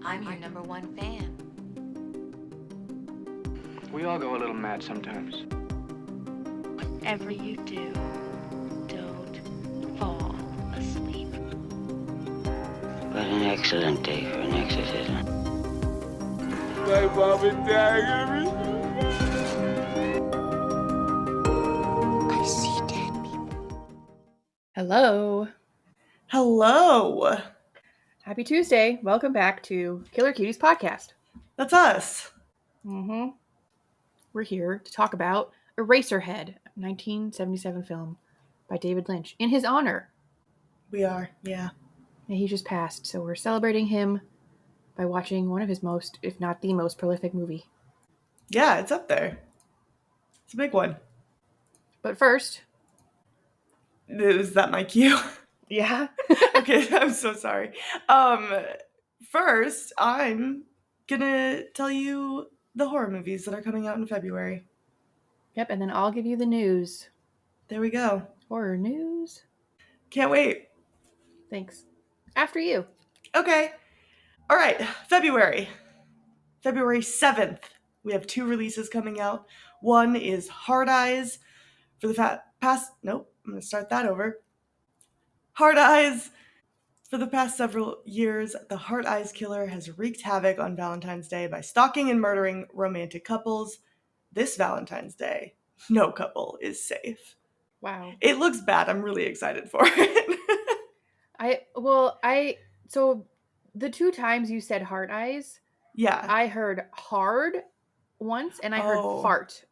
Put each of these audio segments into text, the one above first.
I'm your number one fan. We all go a little mad sometimes. Whatever you do, don't fall asleep. What an excellent day for an exorcism. My mom and dad. I see dead people. Hello. Hello. Happy Tuesday. Welcome back to Killer Cuties Podcast. That's us. We're here to talk about Eraserhead, a 1977 film by David Lynch, in his honor. We are, yeah. And he just passed, so we're celebrating him by watching one of his most, if not the most prolific movie. Yeah, it's up there. It's a big one. But first... Is that my cue? Yeah? Okay, I'm so sorry. First, I'm gonna tell you the horror movies that are coming out in February. Yep, and then I'll give you the news. There we go. Horror news. Can't wait. Thanks. After you. Okay. All right, February 7th. We have 2 releases coming out. One is Hard Eyes for the past... Nope, I'm going to start that over. Hard Eyes. For the past several years, the Hard Eyes killer has wreaked havoc on Valentine's Day by stalking and murdering romantic couples. This Valentine's Day, no couple is safe. Wow. It looks bad. I'm really excited for it. So the 2 times you said Hard Eyes, Yeah. I heard hard once and I heard fart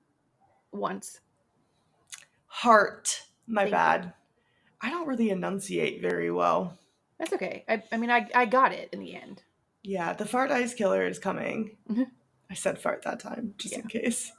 once. Heart. My Thank bad. you. I don't really enunciate very well. That's okay. I got it in the end. Yeah, the Fart Eyes killer is coming. I said fart that time, just in case.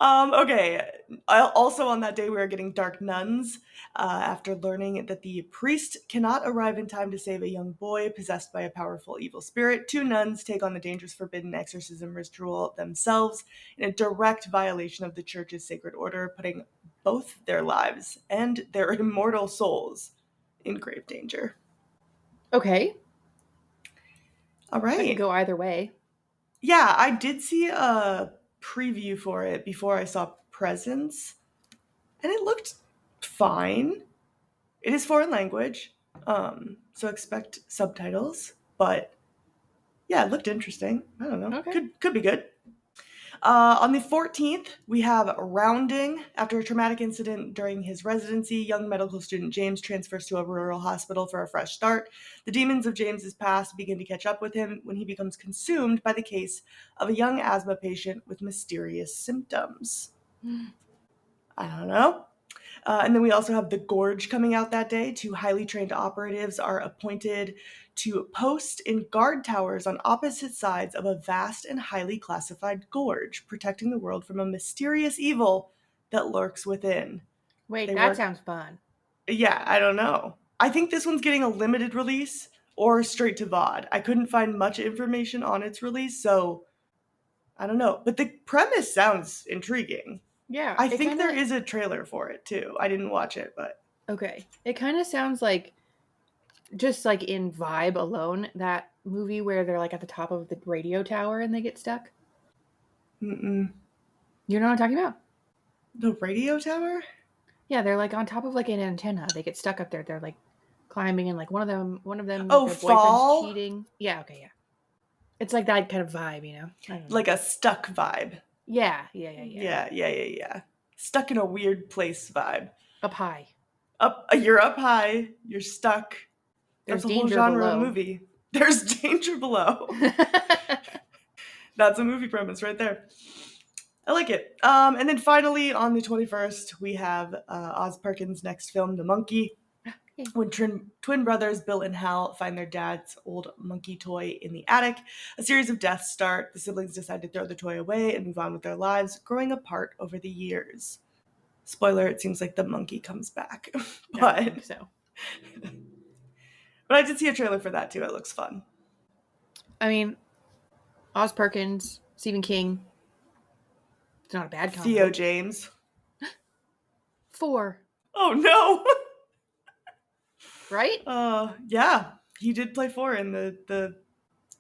Okay. Also on that day, we are getting Dark Nuns after learning that the priest cannot arrive in time to save a young boy possessed by a powerful evil spirit. 2 nuns take on the dangerous forbidden exorcism ritual themselves in a direct violation of the church's sacred order, putting both their lives and their immortal souls in grave danger. Okay. All right. That could go either way. Yeah, I did see a preview for it before I saw Presence, and it looked fine. It is foreign language, so expect subtitles, but yeah, it looked interesting. I don't know. Okay. Could be good. On the 14th, we have Rounding. After a traumatic incident during his residency, young medical student James transfers to a rural hospital for a fresh start. The demons of James's past begin to catch up with him when he becomes consumed by the case of a young asthma patient with mysterious symptoms. I don't know. And then we also have The Gorge coming out that day. 2 highly trained operatives are appointed to post in guard towers on opposite sides of a vast and highly classified gorge, protecting the world from a mysterious evil that lurks within. Wait, that sounds fun. Yeah, I don't know. I think this one's getting a limited release or straight to VOD. I couldn't find much information on its release, so I don't know. But the premise sounds intriguing. Yeah. I think there is a trailer for it, too. I didn't watch it, but... Okay. It kind of sounds like, just like in vibe alone, that movie where they're like at the top of the radio tower and they get stuck. Mm-mm. You know what I'm talking about? The radio tower? Yeah, they're like on top of like an antenna. They get stuck up there. They're like climbing and like one of them Oh, like, their boyfriend's Fall? cheating. Yeah, okay, yeah. It's like that kind of vibe, you know? I don't know. Like a stuck vibe. Yeah. Yeah. Stuck in a weird place vibe. Up high. You're up high. You're stuck. There's That's a whole danger genre below. of movie. There's danger below. That's a movie premise right there. I like it. And then finally, on the 21st, we have Oz Perkins' next film, The Monkey. When twin brothers Bill and Hal find their dad's old monkey toy in the attic, a series of deaths start. The siblings decide to throw the toy away and move on with their lives, growing apart over the years. Spoiler, it seems like the monkey comes back. But I think so. But I did see a trailer for that too. It looks fun. I mean, Oz Perkins, Stephen King. It's not a bad combo. Theo James. 4. Oh no! Right? Yeah. He did play 4 in the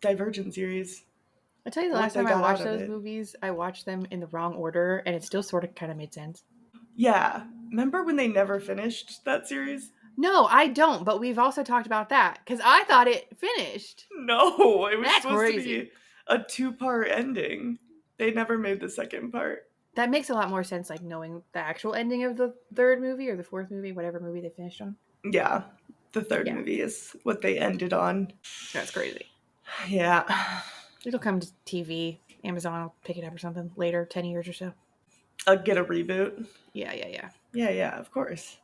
Divergent series. I tell you, the What last they time I got watched out of those it. movies, I watched them in the wrong order, and it still sort of kind of made sense. Yeah. Remember when they never finished that series? No, I don't, but we've also talked about that, because I thought it finished. No, it was That's supposed to crazy. be a 2-part ending. They never made the second part. That makes a lot more sense, like knowing the actual ending of the third movie or the fourth movie, whatever movie they finished on. Yeah. The third Yeah. movie is what they ended on. That's crazy. Yeah. It'll come to TV. Amazon will pick it up or something later, 10 years or so. I'll get a reboot. Yeah. Yeah, of course.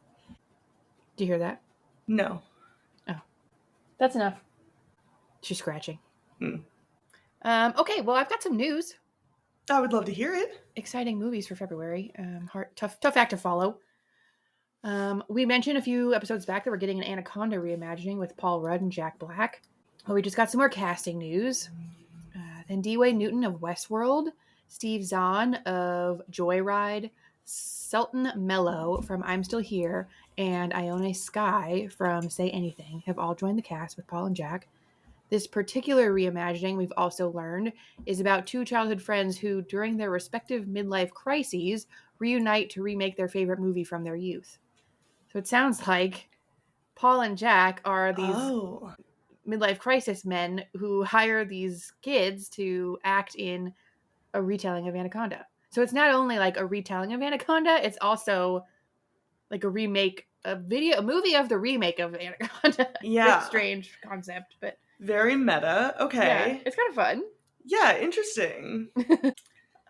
Do you hear that? No. Oh. That's enough. She's scratching. Hmm. Okay, well, I've got some news. I would love to hear it. Exciting movies for February. Tough act to follow. We mentioned a few episodes back that we're getting an Anaconda reimagining with Paul Rudd and Jack Black. Well, we just got some more casting news. Then Dwayne Newton of Westworld, Steve Zahn of Joyride, Sultan Mello from I'm Still Here, and Ione Skye from Say Anything have all joined the cast with Paul and Jack. This particular reimagining, we've also learned, is about two childhood friends who, during their respective midlife crises, reunite to remake their favorite movie from their youth. So it sounds like Paul and Jack are these midlife crisis men who hire these kids to act in a retelling of Anaconda. So it's not only like a retelling of Anaconda, it's also like a remake, a movie of the remake of Anaconda. Yeah. It's a strange concept, but very meta. Okay. Yeah, it's kind of fun. Yeah, interesting.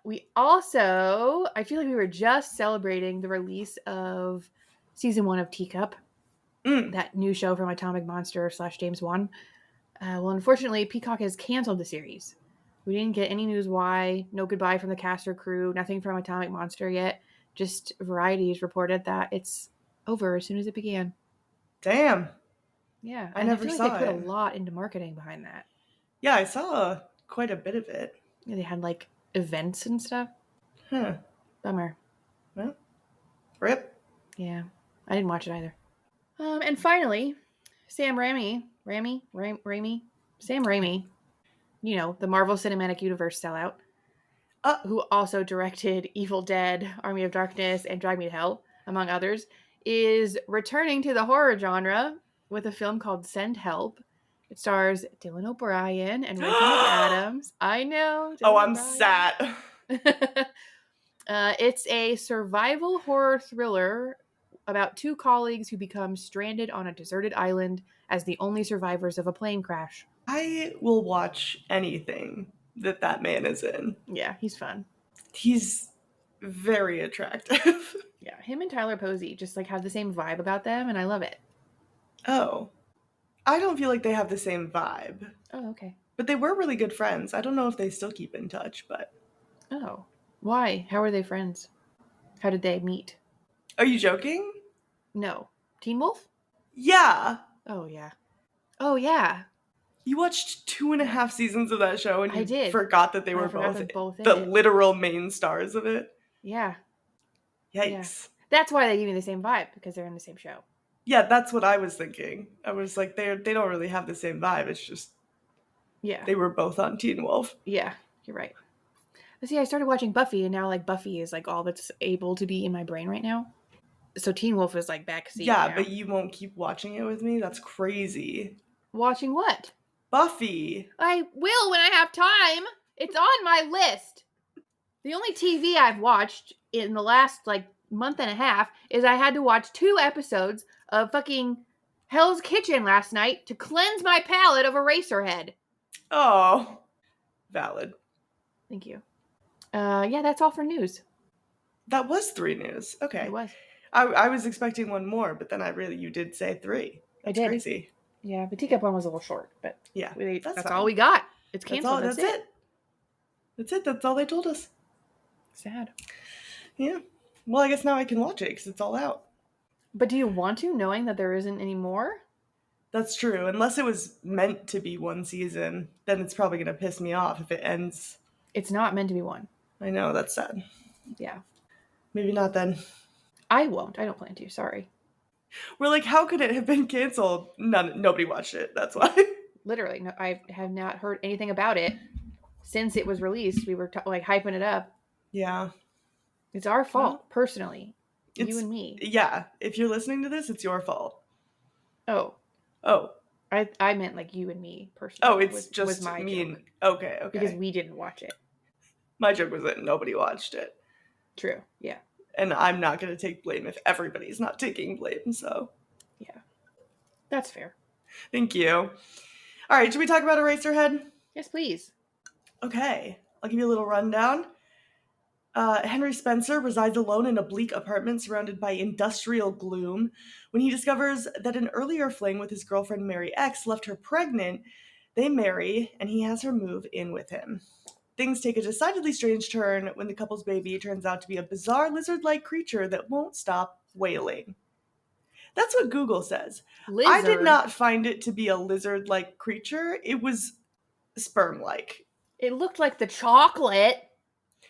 We also, I feel like we were just celebrating the release of season 1 of Teacup, that new show from Atomic Monster / James Wan. Well, unfortunately, Peacock has canceled the series. We didn't get any news why, no goodbye from the cast or crew, nothing from Atomic Monster yet. Just Variety's reported that it's over as soon as it began. Damn. Yeah, I never feel like saw they put it. a lot into marketing behind that. Yeah, I saw quite a bit of it. Yeah, they had like events and stuff. Huh. Bummer. Well, rip. Yeah, I didn't watch it either. And finally, Sam Raimi, you know, the Marvel Cinematic Universe sellout, who also directed Evil Dead, Army of Darkness, and Drag Me to Hell, among others, is returning to the horror genre with a film called Send Help. It stars Dylan O'Brien and Rachel McAdams. I know. I'm sad. It's a survival horror thriller about two colleagues who become stranded on a deserted island as the only survivors of a plane crash. I will watch anything that man is in. Yeah, he's fun. He's very attractive. Yeah, him and Tyler Posey just like have the same vibe about them, and I love it. Oh. I don't feel like they have the same vibe. Oh, okay. But they were really good friends. I don't know if they still keep in touch, but... Oh. Why? How are they friends? How did they meet? Are you joking? No. Teen Wolf? Yeah. Oh, yeah. Oh, yeah. You watched 2.5 seasons of that show and I did. Forgot that they were both the literal main stars of it. Yeah. Yikes. Yeah. That's why they give me the same vibe, because they're in the same show. Yeah, that's what I was thinking. I was like, they don't really have the same vibe. It's just, they were both on Teen Wolf. Yeah, you're right. But see, I started watching Buffy, and now like Buffy is like all that's able to be in my brain right now. So Teen Wolf is like backseat. Yeah, now. But you won't keep watching it with me? That's crazy. Watching what? Buffy. I will when I have time. It's on my list. The only TV I've watched in the last like month and a half is I had to watch 2 episodes of fucking Hell's Kitchen last night to cleanse my palate of Eraserhead. Oh, valid. Thank you. Yeah, that's all for news. That was 3 news. Okay. It was. I was expecting one more, but then you did say 3. That's I did. Crazy. Yeah, the Teacup one was a little short, but yeah, that's all we got. It's canceled. That's it. That's it. That's all they told us. Sad. Yeah. Well, I guess now I can watch it because it's all out. But do you want to, knowing that there isn't any more? That's true. Unless it was meant to be 1 season, then it's probably going to piss me off if it ends. It's not meant to be 1. I know, that's sad. Yeah. Maybe not then. I won't. I don't plan to. Sorry. We're like, how could it have been canceled? Nobody watched it. That's why. Literally, no, I have not heard anything about it since it was released. We were like hyping it up. Yeah. It's our fault, Well, personally. You It's and me. Yeah. If you're listening to this, it's your fault. Oh, Oh. I meant like you and me personally. Oh, it's just was my me joke. and okay. Because we didn't watch it. My joke was that nobody watched it. True. Yeah. And I'm not going to take blame if everybody's not taking blame, so. Yeah. That's fair. Thank you. All right, should we talk about Eraserhead? Yes, please. Okay, I'll give you a little rundown. Henry Spencer resides alone in a bleak apartment surrounded by industrial gloom. When he discovers that an earlier fling with his girlfriend Mary X left her pregnant, they marry, and he has her move in with him. Things take a decidedly strange turn when the couple's baby turns out to be a bizarre lizard-like creature that won't stop wailing. That's what Google says. Lizard. I did not find it to be a lizard-like creature. It was sperm-like. It looked like the chocolate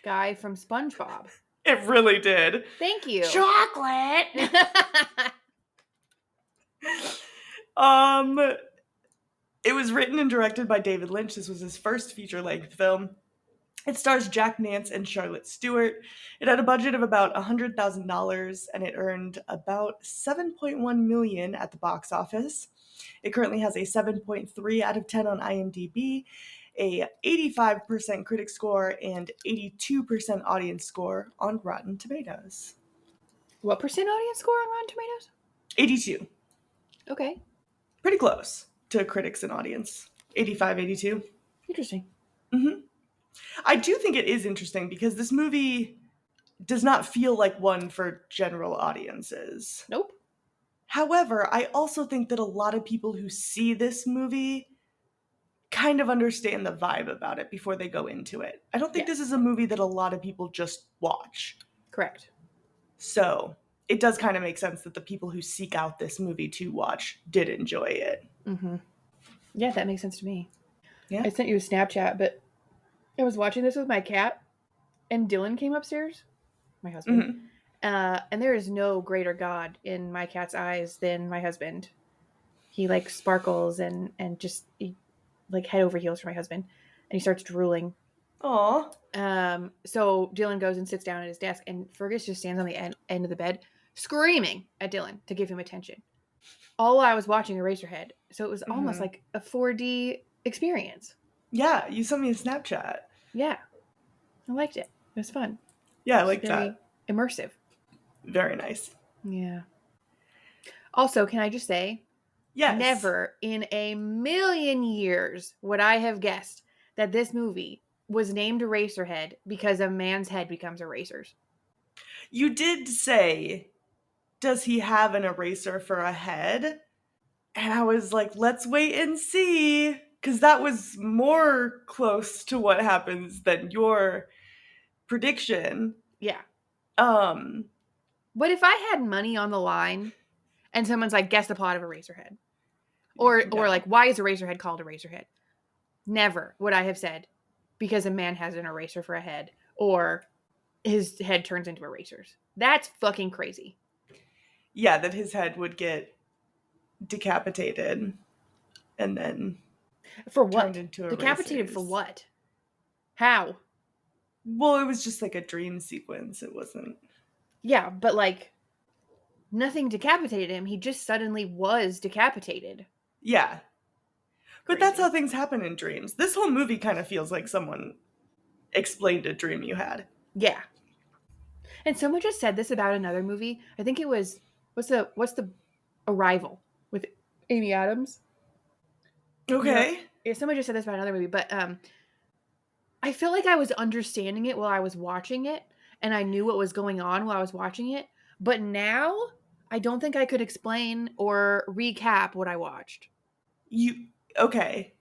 guy from SpongeBob. It really did. Thank you. Chocolate! It was written and directed by David Lynch. This was his first feature-length film. It stars Jack Nance and Charlotte Stewart. It had a budget of about $100,000 and it earned about $7.1 million at the box office. It currently has a 7.3 out of 10 on IMDb, a 85% critic score, and 82% audience score on Rotten Tomatoes. What percent audience score on Rotten Tomatoes? 82. Okay. Pretty close to critics and audience. 85, 82. Interesting. Mm-hmm. I do think it is interesting because this movie does not feel like one for general audiences. Nope. However, I also think that a lot of people who see this movie kind of understand the vibe about it before they go into it. I don't think this is a movie that a lot of people just watch. Correct. So it does kind of make sense that the people who seek out this movie to watch did enjoy it. Mm-hmm. Yeah, that makes sense to me. Yeah. I sent you a Snapchat, but I was watching this with my cat, and Dylan came upstairs, my husband, and there is no greater god in my cat's eyes than my husband. He like sparkles and just like head over heels for my husband, and he starts drooling. Aw. So Dylan goes and sits down at his desk, and Fergus just stands on the end of the bed, screaming at Dylan to give him attention. All while I was watching Eraserhead, so it was almost like a 4D experience. Yeah, you sent me a Snapchat. Yeah, I liked it. It was fun. Yeah, I like that. Immersive. Very nice. Yeah. Also, can I just say, yes, never in a million years would I have guessed that this movie was named Eraserhead because a man's head becomes erasers. You did say, does he have an eraser for a head? And I was like, let's wait and see. Because that was more close to what happens than your prediction. Yeah. But if I had money on the line and someone's like, guess the plot of Eraserhead. Or like, why is Eraserhead called Eraserhead? Never would I have said, because a man has an eraser for a head. Or his head turns into erasers. That's fucking crazy. Yeah, that his head would get decapitated and then for what? Turned into Decapitated erasers. For what? How? Well, it was just like a dream sequence. It wasn't. Yeah, but like nothing decapitated him. He just suddenly was decapitated. Yeah. But Crazy. that's how things happen in dreams. This whole movie kind of feels like someone explained a dream you had. Yeah. And someone just said this about another movie. I think it was what's the Arrival with Amy Adams. Okay. Yeah, someone just said this about another movie, but I feel like I was understanding it while I was watching it, and I knew what was going on while I was watching it. But now, I don't think I could explain or recap what I watched. Okay.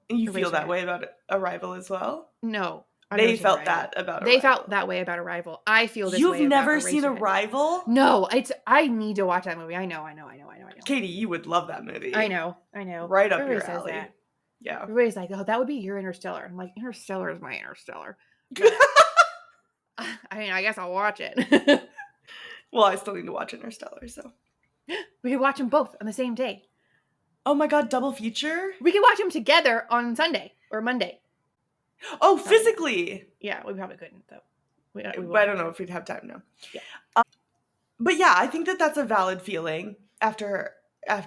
And you Eraserhead. feel that way about Arrival as well? No. They felt that about Arrival. They felt that way about Arrival. I feel this way about You've never Eraserhead. seen Arrival? No, I need to watch that movie. I know. Katie, you would love that movie. I know. Right up Everybody your says alley. that. Yeah. Everybody's like, oh, that would be your Interstellar. I'm like, Interstellar is my Interstellar. I mean, I guess I'll watch it. Well, I still need to watch Interstellar, so. We could watch them both on the same day. Oh my god, double feature? We could watch them together on Sunday or Monday. Oh, physically. Yeah, we probably couldn't though. I don't know if we'd have time now. Yeah. But yeah, I think that that's a valid feeling after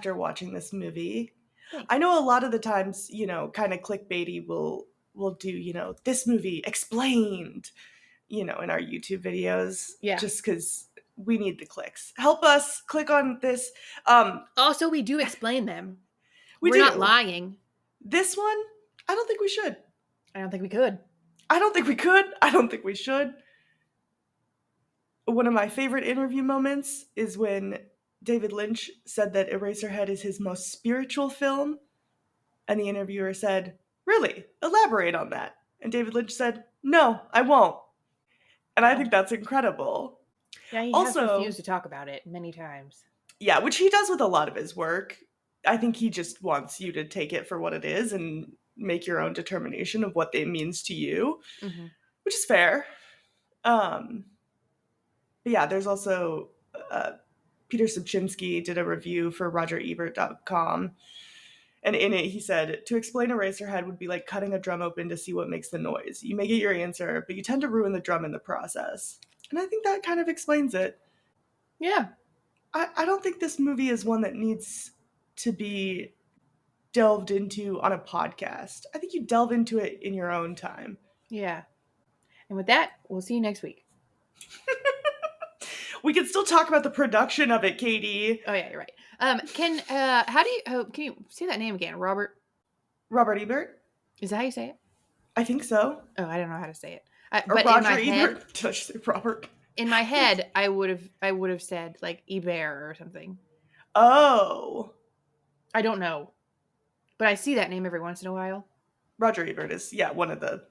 watching this movie. Thanks. I know a lot of the times, kind of clickbaity will do, this movie explained, in our YouTube videos. Yeah. Just because we need the clicks. Help us click on this. Also, we do explain them. We're not lying. This one, I don't think we should. I don't think we could. I don't think we could. I don't think we should. One of my favorite interview moments is when David Lynch said that Eraserhead is his most spiritual film. And the interviewer said, "Really? Elaborate on that." And David Lynch said, "No, I won't." And I think that's incredible. Yeah, he Also, has refused to talk about it many times. Yeah, which he does with a lot of his work. I think he just wants you to take it for what it is and make your own determination of what it means to you, which is fair. But yeah, there's also Peter Subchinsky did a review for RogerEbert.com. And in it, he said, "To explain Eraserhead would be like cutting a drum open to see what makes the noise. You may get your answer, but you tend to ruin the drum in the process." And I think that kind of explains it. Yeah. I don't think this movie is one that needs to be delved into on a podcast. I think you delve into it in your own time. Yeah. And with that, we'll see you next week. We can still talk about the production of it, Katie. Oh yeah, you're right. Can you say that name again? Robert Ebert? Is that how you say it? I think so. Oh, I don't know how to say it. Or but Roger in my Ebert. head, Did I say Robert? In my head, I would have said like Ebert or something. Oh. I don't know. But I see that name every once in a while. Roger Ebert is, one of the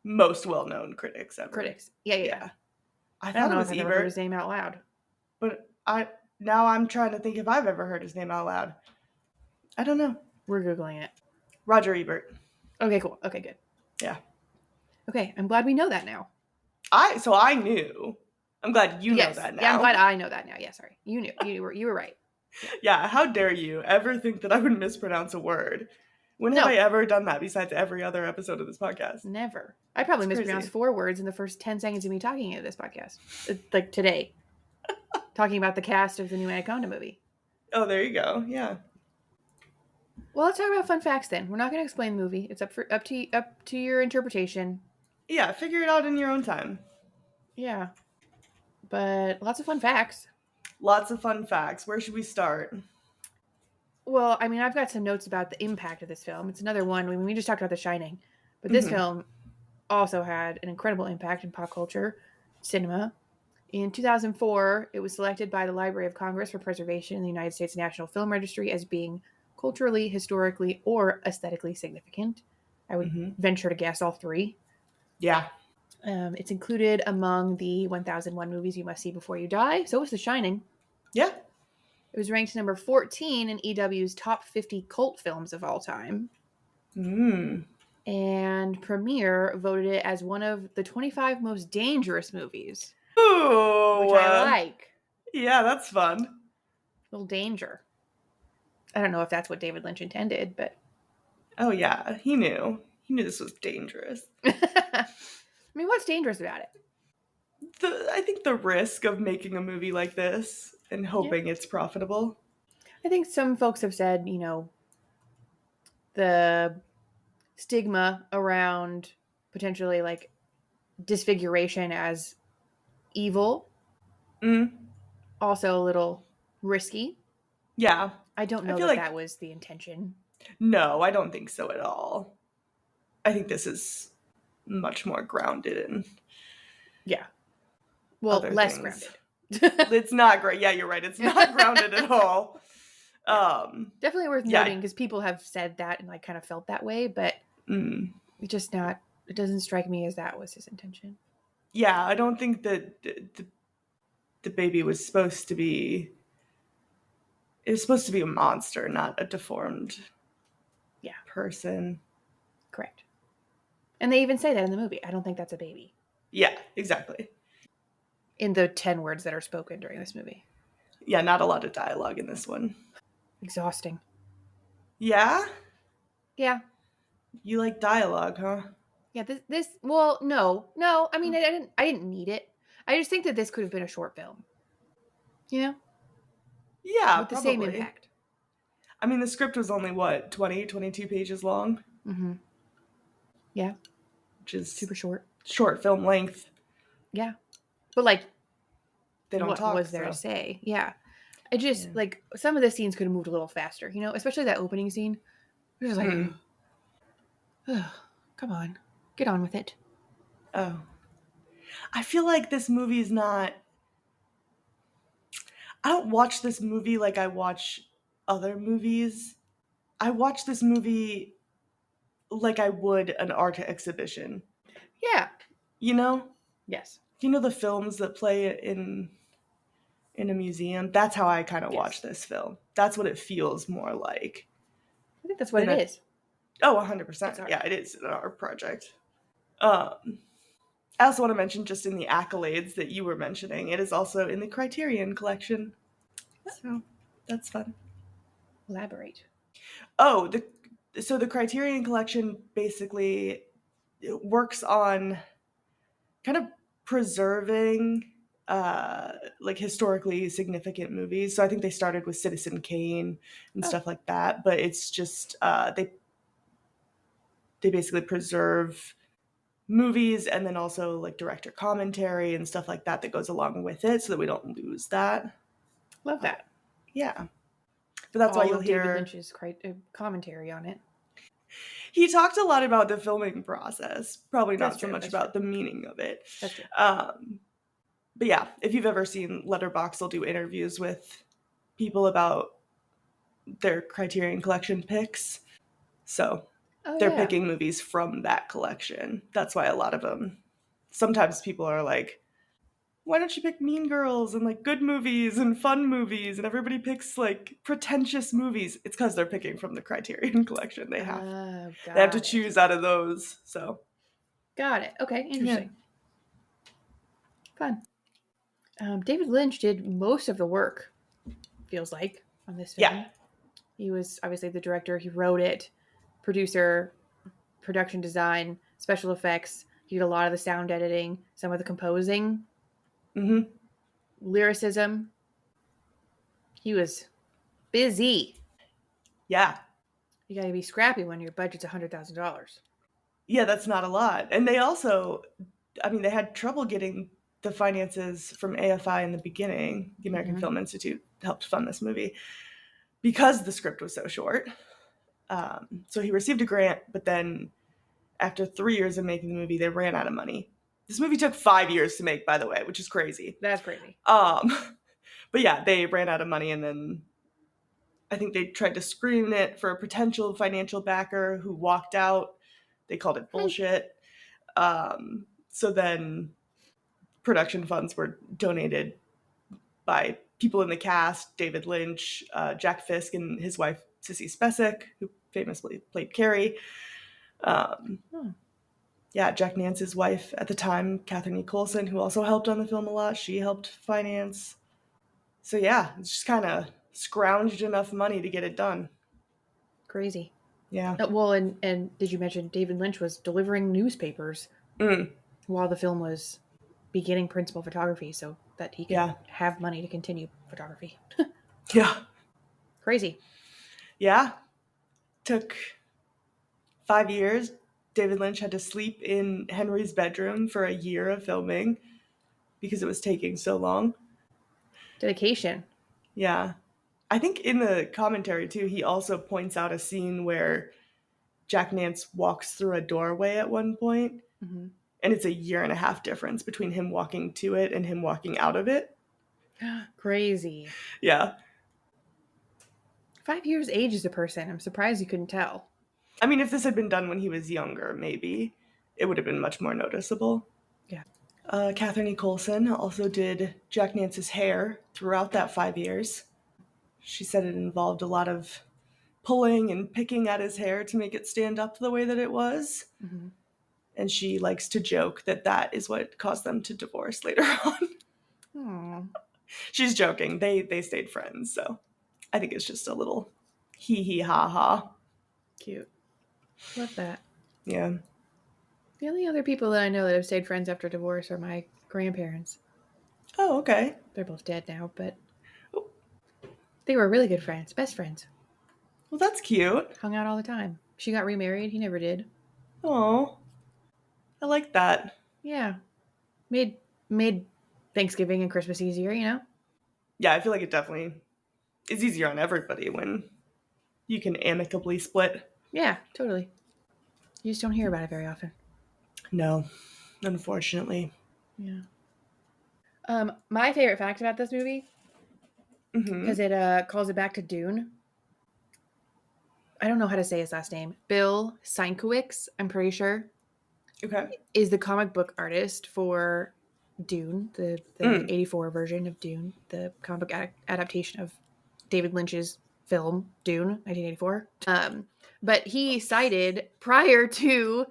most well-known critics ever. Yeah. I don't know it was if I've Ebert. ever heard his name out loud. But now I'm trying to think if I've ever heard his name out loud. I don't know. We're Googling it. Roger Ebert. Okay, cool. Okay, good. Yeah. Okay, I'm glad we know that now. So I knew. I'm glad you know that now. Yeah, I'm glad I know that now. Yeah, sorry. You knew. You were right. Yeah, how dare you ever think that I would mispronounce a word? When have I ever done that besides every other episode of this podcast? Never. I probably mispronounced 4 words in the first 10 seconds of me talking in this podcast. Like today. Talking about the cast of the new Anaconda movie. Oh, there you go. Yeah. Well, let's talk about fun facts then. We're not going to explain the movie. It's up to your interpretation. Yeah, figure it out in your own time. Yeah. But lots of fun facts. Lots of fun facts. Where should we start? Well, I mean, I've got some notes about the impact of this film. It's another one. I mean, we just talked about The Shining. But this film also had an incredible impact in pop culture, cinema. In 2004, it was selected by the Library of Congress for preservation in the United States National Film Registry as being culturally, historically, or aesthetically significant. I would venture to guess all 3. Yeah. It's included among the 1001 movies you must see before you die. So was The Shining. Yeah. It was ranked number 14 in EW's top 50 cult films of all time. And Premiere voted it as one of the 25 most dangerous movies. Ooh. Which I like. Yeah, that's fun. A little danger. I don't know if that's what David Lynch intended, but... Oh, yeah. He knew. He knew this was dangerous. I mean, what's dangerous about it? I think the risk of making a movie like this and hoping it's profitable. I think some folks have said, the stigma around potentially like disfiguration as evil. Also a little risky. Yeah. I don't know that was the intention. No, I don't think so at all. I think this is much more grounded in less things. grounded. It's not great. Yeah, you're right. It's not grounded at all. Definitely worth noting because people have said that and like kind of felt that way, but it doesn't strike me as that was his intention. Yeah, I don't think that the baby was supposed to be... It was supposed to be a monster, not a deformed person. Correct. And they even say that in the movie. I don't think that's a baby. Yeah, exactly. In the 10 words that are spoken during this movie. Yeah, not a lot of dialogue in this one. Exhausting. Yeah? Yeah. You like dialogue, huh? Yeah, this well, no. I mean, I didn't need it. I just think that this could have been a short film. You know, Yeah, with the same probably. impact. I mean, the script was only, what, 20, 22 pages long? Mm-hmm. Yeah, Which is super short. short film length. Yeah, but like, They don't what talk, was there to so. say? Yeah, I just Yeah. like some of the scenes could have moved a little faster. Especially that opening scene. It was just like, Mm. come on, get on with it. Oh. I feel like this movie's not. I don't watch this movie like I watch other movies. I watch this movie like I would an art exhibition. Yeah. You know? Yes. You know the films that play in a museum? That's how I kind of watch Yes. this film. That's what it feels more like. I think that's what Than it a, is. oh, It's 100%. art. Yeah, it is an art project. Um, I also want to mention just in the accolades that you were mentioning, it is also in the Criterion collection. So that's fun. Elaborate. Oh, the Criterion collection basically works on kind of preserving like historically significant movies. So I think they started with Citizen Kane and Oh, stuff like that, but it's just they basically preserve movies and then also like director commentary and stuff like that that goes along with it so that we don't lose that. love Uh, that. yeah. But that's why All you'll of David hear Lynch's commentary on it. he talked a lot about the filming process, probably That's not so true. much That's about true. the meaning of it. That's true. But yeah, if you've ever seen Letterboxd, they'll do interviews with people about their Criterion Collection picks. So Oh they're yeah. picking movies from that collection. That's why a lot of them. Sometimes people are like, "Why don't you pick Mean Girls and like good movies and fun movies?" And everybody picks like pretentious movies. It's because they're picking from the Criterion Collection. Oh, They have to got it. choose out of those. So Got it. Okay, yeah. interesting. Fun. David Lynch did most of the work, feels like, on this film. Yeah. He was obviously the director. He wrote it, producer, production design, special effects. He did a lot of the sound editing, some of the composing, Mm-hmm. lyricism. He was busy. Yeah. You got to be scrappy when your budget's $100,000. Yeah, that's not a lot. And they also, I mean, they had trouble getting the finances from AFI in the beginning. The American Mhm. Film Institute helped fund this movie because the script was so short. So he received a grant, but then after 3 years of making the movie, they ran out of money. This movie took 5 years to make, by the way, which is crazy. That's crazy. But yeah, they ran out of money, and then I think they tried to screen it for a potential financial backer who walked out. They called it bullshit. So then production funds were donated by people in the cast, David Lynch, Jack Fisk, and his wife, Sissy Spacek, who famously played Carrie. Yeah, Jack Nance's wife at the time, Catherine E. Coulson, who also helped on the film a lot. She helped finance. So yeah, it's just kind of scrounged enough money to get it done. Crazy. Yeah. Well, and did you mention David Lynch was delivering newspapers Mm, while the film was beginning principal photography so that he could yeah. have money to continue photography? Yeah. Crazy. Yeah. Took 5 years. David Lynch had to sleep in Henry's bedroom for a year of filming because it was taking so long. Dedication. Yeah. I think in the commentary too, he also points out a scene where Jack Nance walks through a doorway at one point, Mm-hmm. and it's a year and a half difference between him walking to it and him walking out of it. Crazy. Yeah. 5 years ages a person. I'm surprised you couldn't tell. I mean, if this had been done when he was younger, maybe it would have been much more noticeable. Yeah. Catherine E. Coulson also did Jack Nance's hair throughout that 5 years. She said it involved a lot of pulling and picking at his hair to make it stand up the way that it was. Mm-hmm. And she likes to joke that that is what caused them to divorce later on. Aww. She's joking. They stayed friends, so I think it's just a little hee hee ha ha. Cute. Love that. Yeah. The only other people that I know that have stayed friends after divorce are my grandparents. Oh, okay. They're both dead now, but they were really good friends, best friends. Well, that's cute. Hung out all the time. She got remarried. He never did. Oh, I like that. Yeah. Made Thanksgiving and Christmas easier, you know? Yeah, I feel like it definitely is easier on everybody when you can amicably split. Yeah, totally. You just don't hear about it very often. No, unfortunately. Yeah. My favorite fact about this movie, Mm-hmm. because it calls it back to Dune. I don't know how to say his last name. Bill Sienkiewicz, I'm pretty sure, Okay. is the comic book artist for Dune, the 84 version of Dune, the comic book adaptation of David Lynch's film Dune, 1984. But he cited prior to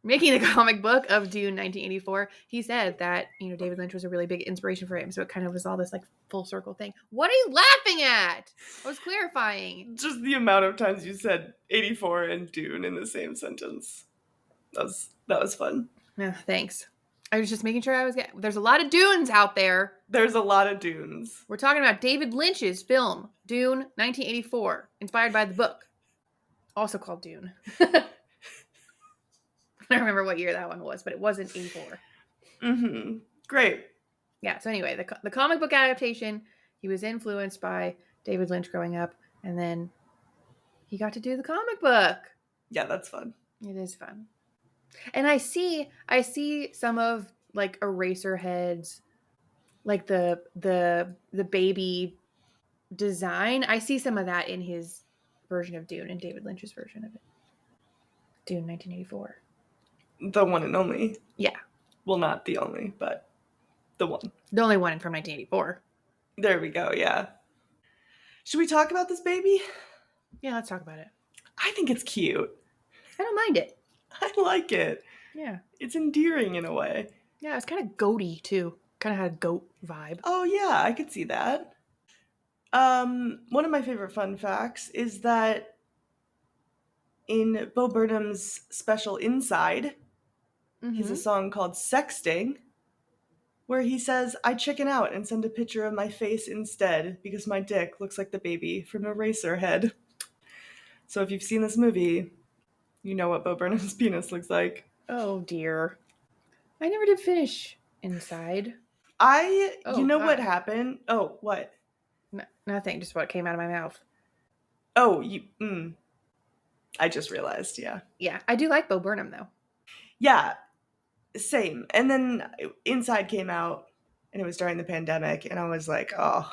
making the comic book of Dune 1984, he said that, David Lynch was a really big inspiration for him. So it kind of was all this like full circle thing. What are you laughing at? I was clarifying. Just the amount of times you said 84 and Dune in the same sentence. That was fun. Yeah, thanks. I was just making sure there's a lot of Dunes out there. There's a lot of Dunes. We're talking about David Lynch's film, Dune 1984, inspired by the book, also called Dune. I don't remember what year that one was, but it wasn't 84. Mm-hmm. Great. Yeah, so anyway, the comic book adaptation, he was influenced by David Lynch growing up, and then he got to do the comic book. Yeah, that's fun. It is fun. And I see some of like Eraserhead's, like the baby design. I see some of that in his version of Dune and David Lynch's version of it. Dune 1984. The one and only. Yeah. Well, not the only, but the one. The only one from 1984. There we go, yeah. Should we talk about this baby? Yeah, let's talk about it. I think it's cute. I don't mind it. I like it. Yeah. It's endearing in a way. Yeah, it's kind of goaty too. Kind of had a goat vibe. Oh, yeah, I could see that. One of my favorite fun facts is that in Bo Burnham's special Inside, he has a song called Sexting, where he says, I chicken out and send a picture of my face instead because my dick looks like the baby from Eraserhead. So if you've seen this movie, you know what Bo Burnham's penis looks like. Oh, dear. I never did finish Inside. What happened? Oh, what? Nothing, just what came out of my mouth. Oh, I just realized, yeah. Yeah, I do like Bo Burnham, though. Yeah, same. And then Inside came out, and it was during the pandemic, and I was like, oh,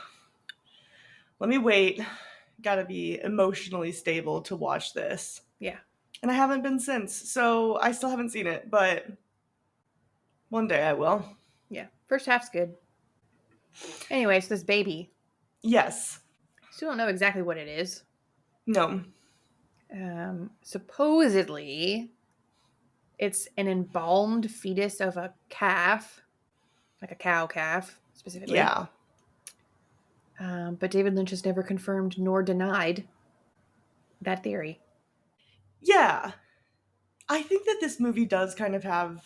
let me wait. Gotta be emotionally stable to watch this. Yeah. And I haven't been since, so I still haven't seen it, but one day I will. Yeah, first half's good. Anyway, so this baby. Yes. Still don't know exactly what it is. No. Supposedly, it's an embalmed fetus of a calf, like a cow calf, specifically. Yeah. But David Lynch has never confirmed nor denied that theory. Yeah. I think that this movie does kind of have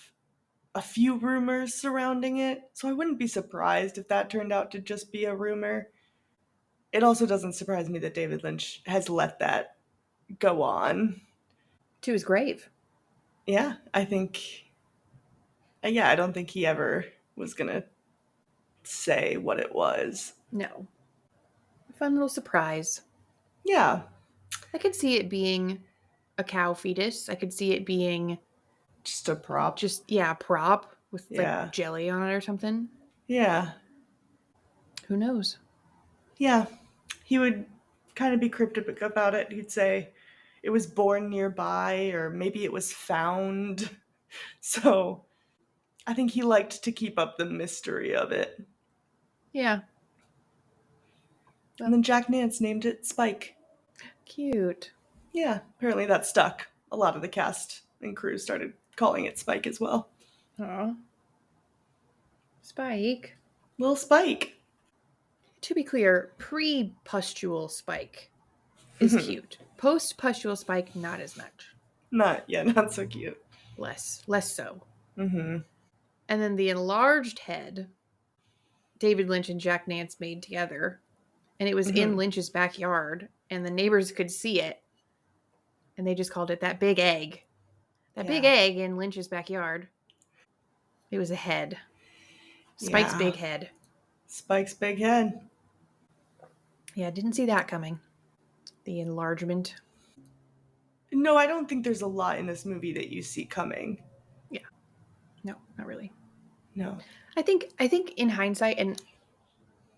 a few rumors surrounding it, so I wouldn't be surprised if that turned out to just be a rumor. It also doesn't surprise me that David Lynch has let that go on. To his grave. Yeah, I think... Yeah, I don't think he ever was gonna say what it was. No. Fun little surprise. Yeah. I could see it being a cow fetus. I could see it being... Just a prop. A prop with like jelly on it or something. Yeah. Who knows? Yeah. He would kind of be cryptic about it. He'd say it was born nearby, or maybe it was found. So I think he liked to keep up the mystery of it. Yeah. And then Jack Nance named it Spike. Cute. Yeah, apparently that stuck. A lot of the cast and crew started calling it Spike as well. Aw. Spike. Little Spike. To be clear, pre-pustule Spike is cute. Post-pustule Spike, not as much. Not so cute. Less so. Mm-hmm. And then the enlarged head, David Lynch and Jack Nance made together, and it was in Lynch's backyard, and the neighbors could see it, and they just called it that big egg. That big egg in Lynch's backyard. It was a head. Spike's big head. Spike's big head. Yeah, didn't see that coming. The enlargement. No, I don't think there's a lot in this movie that you see coming. Yeah. No, not really. No. I think in hindsight, and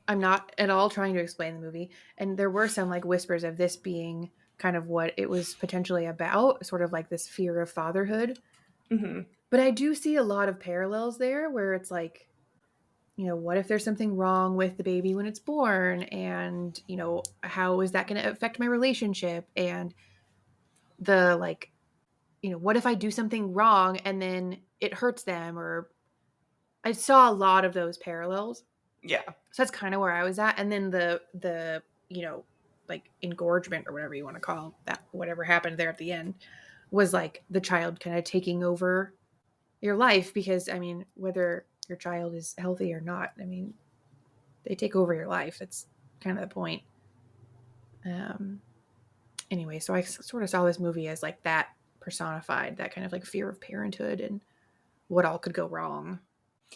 I'm not at all trying to explain the movie, and there were some like whispers of this being kind of what it was potentially about, sort of like this fear of fatherhood. Mm-hmm. But I do see a lot of parallels there where it's like, you know, what if there's something wrong with the baby when it's born? And, you know, how is that going to affect my relationship? And the like, you know, what if I do something wrong and then it hurts them? Or I saw a lot of those parallels. Yeah. So that's kind of where I was at. And then the, you know, like engorgement or whatever you want to call that, whatever happened there at the end was like the child kind of taking over your life, because I mean, whether your child is healthy or not, I mean, they take over your life. That's kind of the point. Anyway, so I sort of saw this movie as like that personified, that kind of like fear of parenthood and what all could go wrong.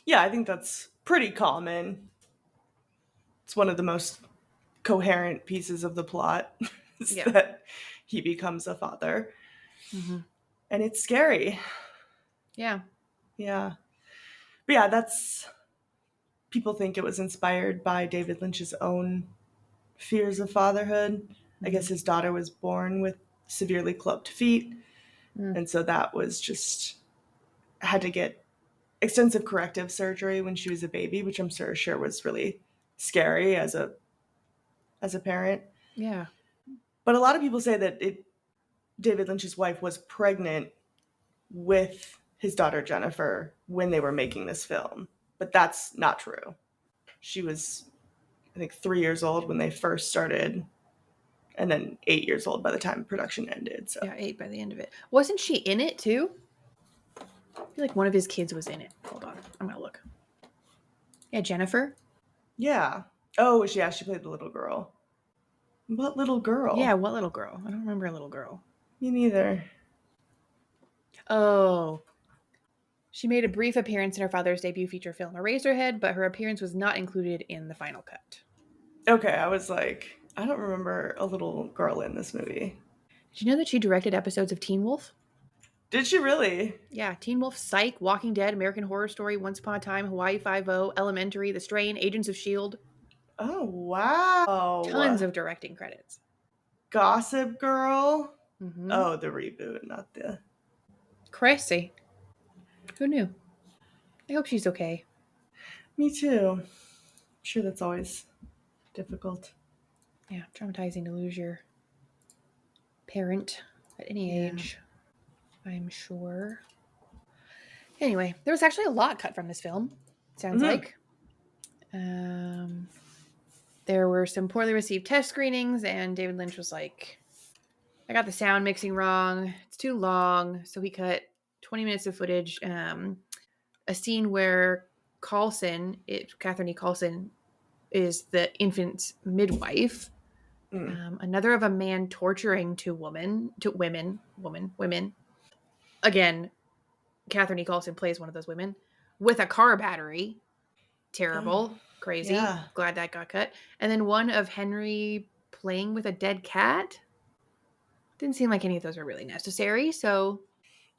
Yeah, I think that's pretty common. It's one of the most coherent pieces of the plot is that he becomes a father. Mm-hmm. And it's scary. Yeah. Yeah. But yeah, that's... People think it was inspired by David Lynch's own fears of fatherhood. Mm-hmm. I guess his daughter was born with severely clubbed feet. And so that was just... had to get extensive corrective surgery when she was a baby, which I'm sure was really scary as a parent. Yeah. But a lot of people say that David Lynch's wife was pregnant with his daughter Jennifer when they were making this film. But that's not true. She was, I think, 3 years old when they first started, and then 8 years old by the time production ended. So yeah, 8 by the end of it. Wasn't she in it too? I feel like one of his kids was in it. Hold on, I'm gonna look. Yeah, Jennifer. Yeah. Oh, yeah, she played the little girl. What little girl? Yeah, what little girl? I don't remember a little girl. Me neither. Oh. She made a brief appearance in her father's debut feature film, Eraserhead, but her appearance was not included in the final cut. Okay, I was like, I don't remember a little girl in this movie. Did you know that she directed episodes of Teen Wolf? Did she really? Yeah, Teen Wolf, Psych, Walking Dead, American Horror Story, Once Upon a Time, Hawaii Five-0, Elementary, The Strain, Agents of S.H.I.E.L.D. Oh, wow. Tons of directing credits. Gossip Girl? Mm-hmm. Oh, the reboot, not the... Crazy. Who knew? I hope she's okay. Me too. I'm sure that's always difficult. Yeah, traumatizing to lose your parent at any age, I'm sure. Anyway, there was actually a lot cut from this film, sounds like. There were some poorly received test screenings, and David Lynch was like, I got the sound mixing wrong. It's too long. So he cut 20 minutes of footage. A scene where Catherine E. Coulson is the infant's midwife. Another of a man torturing women. Again, Catherine E. Coulson plays one of those women with a car battery. Terrible. Crazy. Yeah. Glad that got cut. And then one of Henry playing with a dead cat. Didn't seem like any of those were really necessary, so...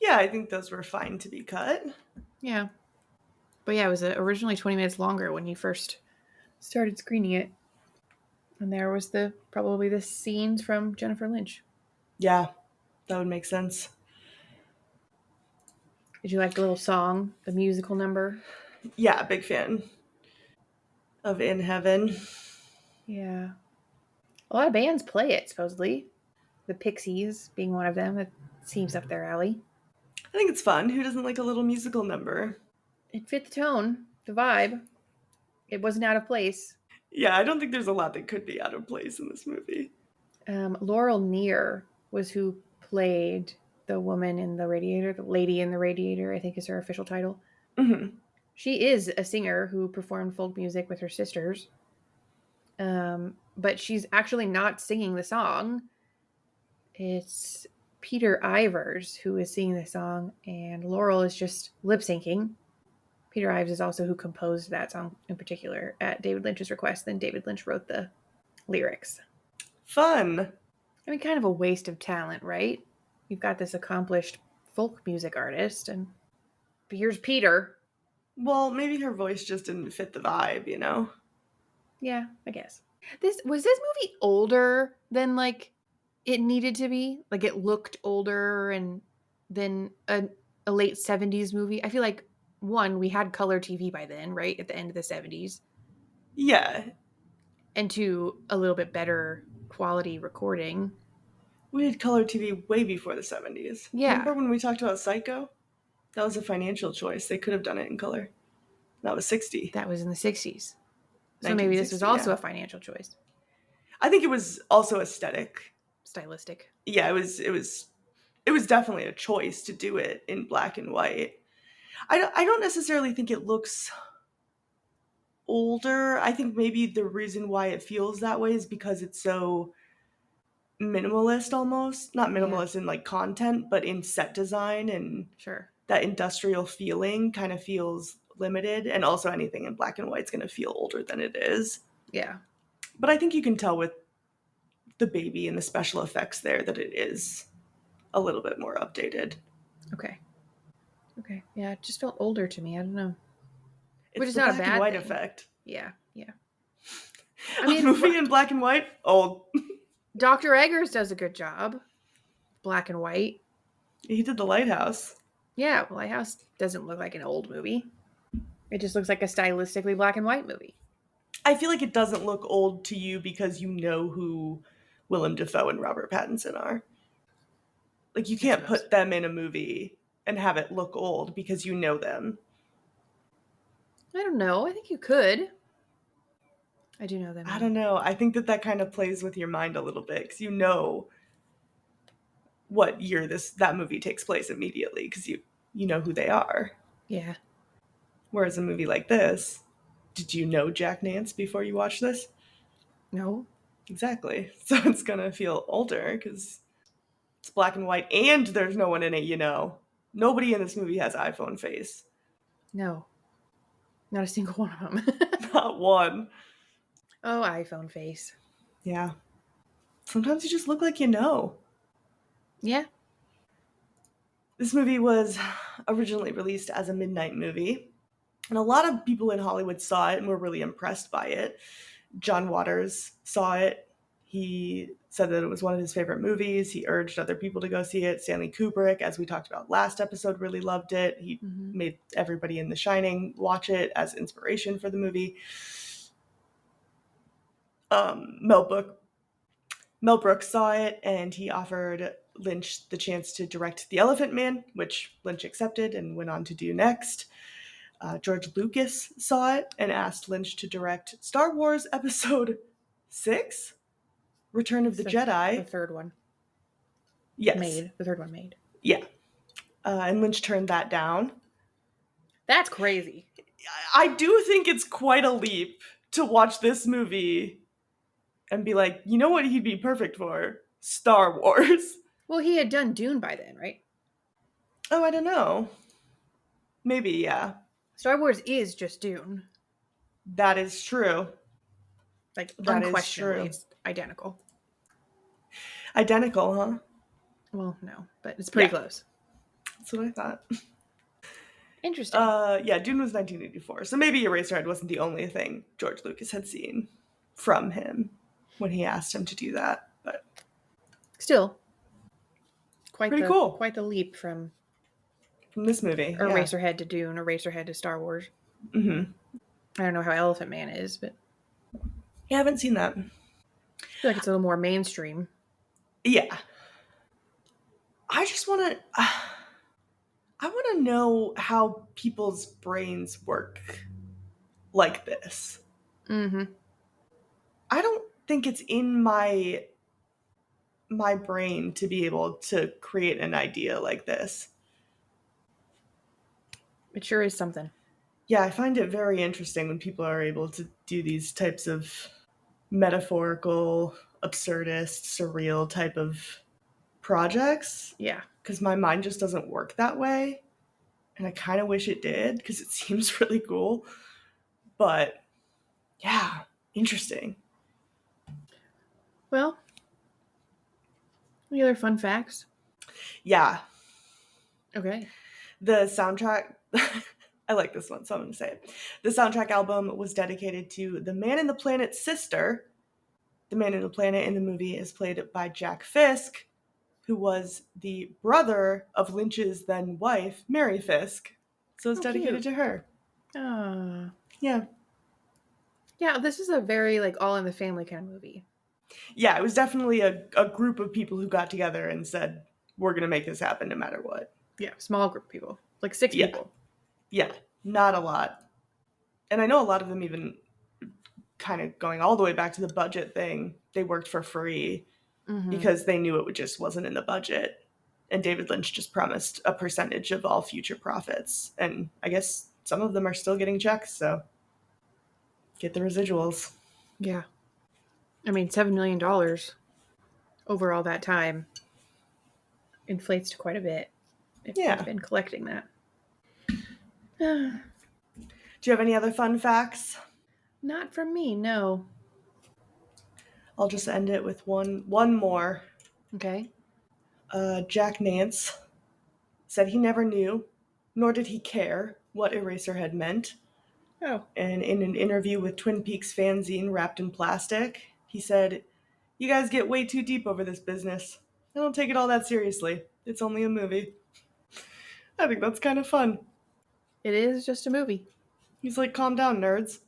Yeah, I think those were fine to be cut. Yeah. But yeah, it was originally 20 minutes longer when he first started screening it. And there was probably the scenes from Jennifer Lynch. Yeah, that would make sense. Did you like the little song, the musical number? Yeah, big fan of In Heaven. Yeah. A lot of bands play it, supposedly. The Pixies being one of them. It seems up their alley. I think it's fun. Who doesn't like a little musical number? It fit the tone, the vibe. It wasn't out of place. Yeah, I don't think there's a lot that could be out of place in this movie. Laurel Neer was who played the woman in the Radiator, the lady in the Radiator, I think is her official title. Mm-hmm. She is a singer who performed folk music with her sisters. But she's actually not singing the song. It's Peter Ivers who is singing the song, and Laurel is just lip syncing. Peter Ives is also who composed that song in particular at David Lynch's request. Then David Lynch wrote the lyrics. Fun. I mean, kind of a waste of talent, right? You've got this accomplished folk music artist, and here's Peter. Well, maybe her voice just didn't fit the vibe, you know? Yeah, I guess. This movie older than like it needed to be? Like it looked older and than a late 70s movie. I feel like one, we had color TV by then, right? At the end of the 70s. Yeah. And two, a little bit better quality recording. We had color TV way before the 70s. Yeah. Remember when we talked about Psycho? That was a financial choice. They could have done it in color. That was 60. That was in the 60s. So maybe this was also a financial choice. I think it was also aesthetic. Stylistic. Yeah, it was definitely a choice to do it in black and white. I don't necessarily think it looks older. I think maybe the reason why it feels that way is because it's so minimalist almost. Not minimalist in like content, but in set design, and sure, that industrial feeling kind of feels limited, and also anything in black and white is going to feel older than it is. Yeah. But I think you can tell with the baby and the special effects there that it is a little bit more updated. Okay. Yeah, it just felt older to me. I don't know. It's which is the not a black bad and white thing. effect. Yeah. I mean, a movie in black and white? Old. Dr. Eggers does a good job. Black and white. He did The Lighthouse. Yeah, Lighthouse doesn't look like an old movie. It just looks like a stylistically black and white movie. I feel like it doesn't look old to you because you know who Willem Dafoe and Robert Pattinson are. Like, you can't put them in a movie and have it look old because you know them. I don't know. I think you could. I do know them. I don't know. I think that kind of plays with your mind a little bit because you know what year that movie takes place immediately because you know who they are. Yeah. Whereas a movie like this, did you know Jack Nance before you watched this? No. Exactly. So it's gonna feel older because it's black and white and there's no one in it you know. Nobody in this movie has iPhone face. No. Not a single one of them. Not one. Oh, iPhone face. Yeah. Sometimes you just look like you know. Yeah. This movie was originally released as a midnight movie, and a lot of people in Hollywood saw it and were really impressed by it. John Waters saw it. He said that it was one of his favorite movies. He urged other people to go see it. Stanley Kubrick, as we talked about last episode, really loved it. He made everybody in The Shining watch it as inspiration for the movie. Mel Brooks saw it, and he offered Lynch the chance to direct The Elephant Man, which Lynch accepted and went on to do next. George Lucas saw it and asked Lynch to direct Star Wars Episode 6, Return of the Jedi. The third one. Yes. The third one made. Yeah. And Lynch turned that down. That's crazy. I do think it's quite a leap to watch this movie and be like, you know what he'd be perfect for? Star Wars. Well, he had done Dune by then, right? Oh, I don't know. Maybe, yeah. Star Wars is just Dune. That is true. Like, that unquestionably, it's identical. Identical, huh? Well, no, but it's pretty close. That's what I thought. Interesting. Yeah, Dune was 1984, so maybe Eraserhead wasn't the only thing George Lucas had seen from him when he asked him to do that, but still, pretty cool. Quite the leap from this movie. Eraserhead to Dune, Eraserhead to Star Wars. Mm-hmm. I don't know how Elephant Man is, but yeah, I haven't seen that. I feel like it's a little more mainstream. Yeah. I just want to. I want to know how people's brains work like this. Mm-hmm. I don't think it's in my brain to be able to create an idea like this. It sure is something. Yeah, I find it very interesting when people are able to do these types of metaphorical, absurdist, surreal type of projects, Yeah. because my mind just doesn't work that way. And I kind of wish it did because it seems really cool. But yeah, interesting. Well, any other fun facts? Yeah, Okay. the soundtrack. I like this one, so I'm going to say it. The soundtrack album was dedicated to the Man in the Planet's sister. The Man in the Planet in the movie is played by Jack Fisk, who was the brother of Lynch's then wife, Mary Fisk. So it's Oh, dedicated cute. to her. Yeah. Yeah, this is a very like all in the family kind of movie. Yeah, it was definitely a group of people who got together and said, we're going to make this happen no matter what. Yeah, small group of people. Like 6 Yeah. people. Yeah, not a lot. And I know a lot of them, even kind of going all the way back to the budget thing, they worked for free because they knew it just wasn't in the budget. And David Lynch just promised a percentage of all future profits. And I guess some of them are still getting checks, so get the residuals. Yeah. I mean, $7 million over all that time inflates to quite a bit if Yeah. they've been collecting that. Do you have any other fun facts? Not from me, no. I'll just end it with one more. Okay. Jack Nance said he never knew, nor did he care, what Eraserhead meant. Oh. And in an interview with Twin Peaks fanzine wrapped in plastic, he said, "You guys get way too deep over this business. I don't take it all that seriously. It's only a movie." I think that's kind of fun. It is just a movie. He's like, calm down, nerds.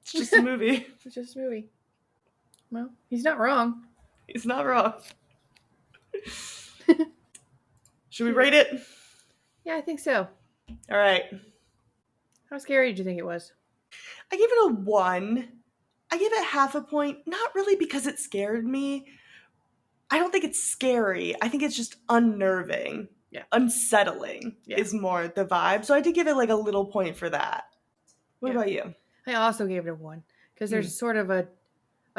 It's just a movie. It's just a movie. Well, he's not wrong. He's not wrong. Should we rate it? Yeah, I think so. All right. How scary did you think it was? I give it a 1. I give it half a point, not really because it scared me. I don't think it's scary. I think it's just unnerving. Yeah. Unsettling is more the vibe. So I did give it like a little point for that. What about you? I also gave it a 1 because there's sort of a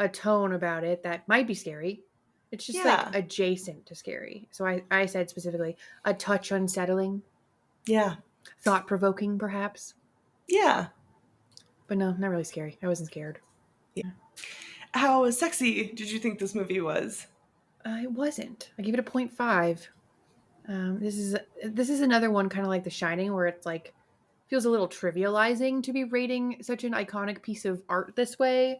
tone about it that might be scary. It's just like adjacent to scary. So I said specifically a touch unsettling. Yeah. Thought-provoking, perhaps. Yeah. But no, not really scary. I wasn't scared. Yeah. How sexy did you think this movie was? It wasn't. I gave it a 0.5. This is another one kind of like The Shining where it's like feels a little trivializing to be rating such an iconic piece of art this way.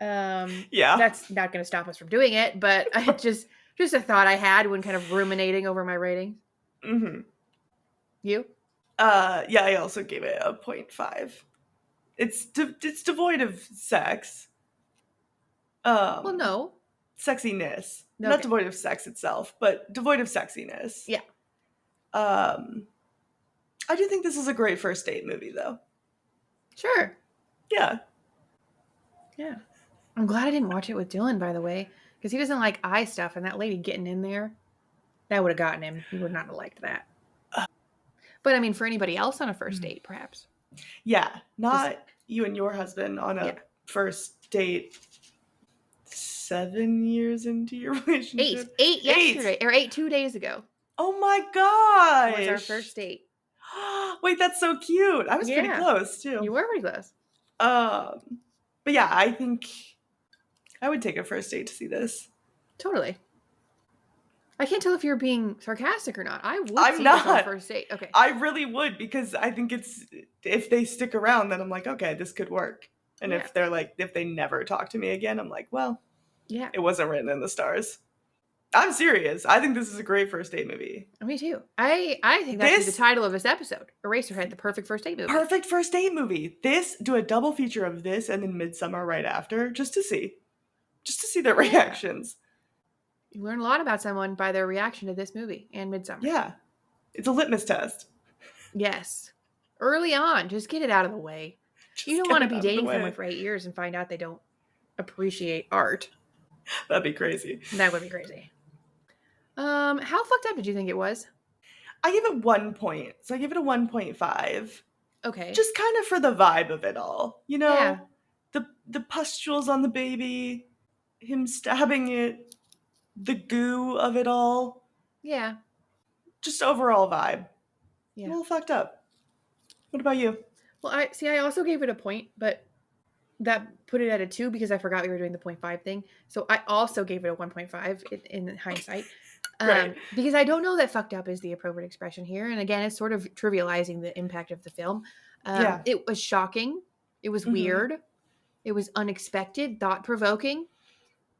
Yeah. That's not going to stop us from doing it, but I just a thought I had when kind of ruminating over my rating. Mm-hmm. You? Yeah, I also gave it a 0.5. It's devoid of sex. Well, no. Sexiness. Okay. Not devoid of sex itself, but devoid of sexiness. Yeah. I do think this is a great first date movie, though. Sure. Yeah. Yeah. I'm glad I didn't watch it with Dylan, by the way, because he doesn't like eye stuff, and that lady getting in there, that would have gotten him. He would not have liked that. But I mean, for anybody else on a first date, perhaps. Yeah. Not you and your husband on a first date 7 years into your relationship. 8 yesterday, or 8 2 days ago. Oh my gosh. Was our first date. Wait, that's so cute. I was pretty close, too. You were pretty close. But yeah, I think I would take a first date to see this. Totally. I can't tell if you're being sarcastic or not. I would I'm see not. this on a first date. Okay. I really would, because I think it's, if they stick around, then I'm like, okay, this could work. And if they're like, if they never talk to me again, I'm like, well, it wasn't written in the stars. I'm serious. I think this is a great first date movie. Me too. I think that should be the title of this episode. Eraserhead, the perfect first date movie. Perfect first date movie. Do a double feature of this and then Midsummer right after, just to see their reactions. You learn a lot about someone by their reaction to this movie and Midsummer. Yeah. It's a litmus test. Yes. Early on, just get it out of the way. You don't want to be dating someone for 8 years and find out they don't appreciate art. That'd be crazy. That would be crazy. How fucked up did you think it was? I give it 1 point. So I give it a 1.5. Okay. Just kind of for the vibe of it all. You know? Yeah. The pustules on the baby, him stabbing it, the goo of it all. Yeah. Just overall vibe. A Yeah. little fucked up. What about you? Well, I also gave it a point, but that put it at a 2 because I forgot we were doing the 0.5 thing. So I also gave it a 1.5 in hindsight. Right. Because I don't know that fucked up is the appropriate expression here. And again, it's sort of trivializing the impact of the film. Yeah. It was shocking. It was weird. It was unexpected, thought-provoking.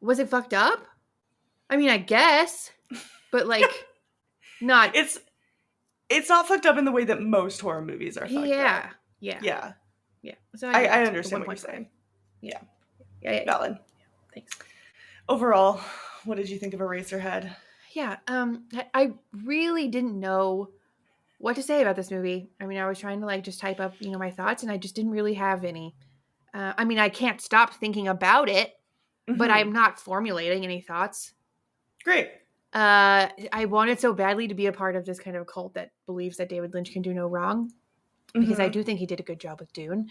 Was it fucked up? I mean, I guess. But like, not... It's not fucked up in the way that most horror movies are fucked up. Yeah. Yeah. So I understand what you're saying. Yeah. Valid. Thanks. Overall, what did you think of Eraserhead? Yeah. I really didn't know what to say about this movie. I mean, I was trying to like just type up, my thoughts, and I just didn't really have any. I mean, I can't stop thinking about it, but I'm not formulating any thoughts. Great. I wanted so badly to be a part of this kind of cult that believes that David Lynch can do no wrong, because I do think he did a good job with Dune,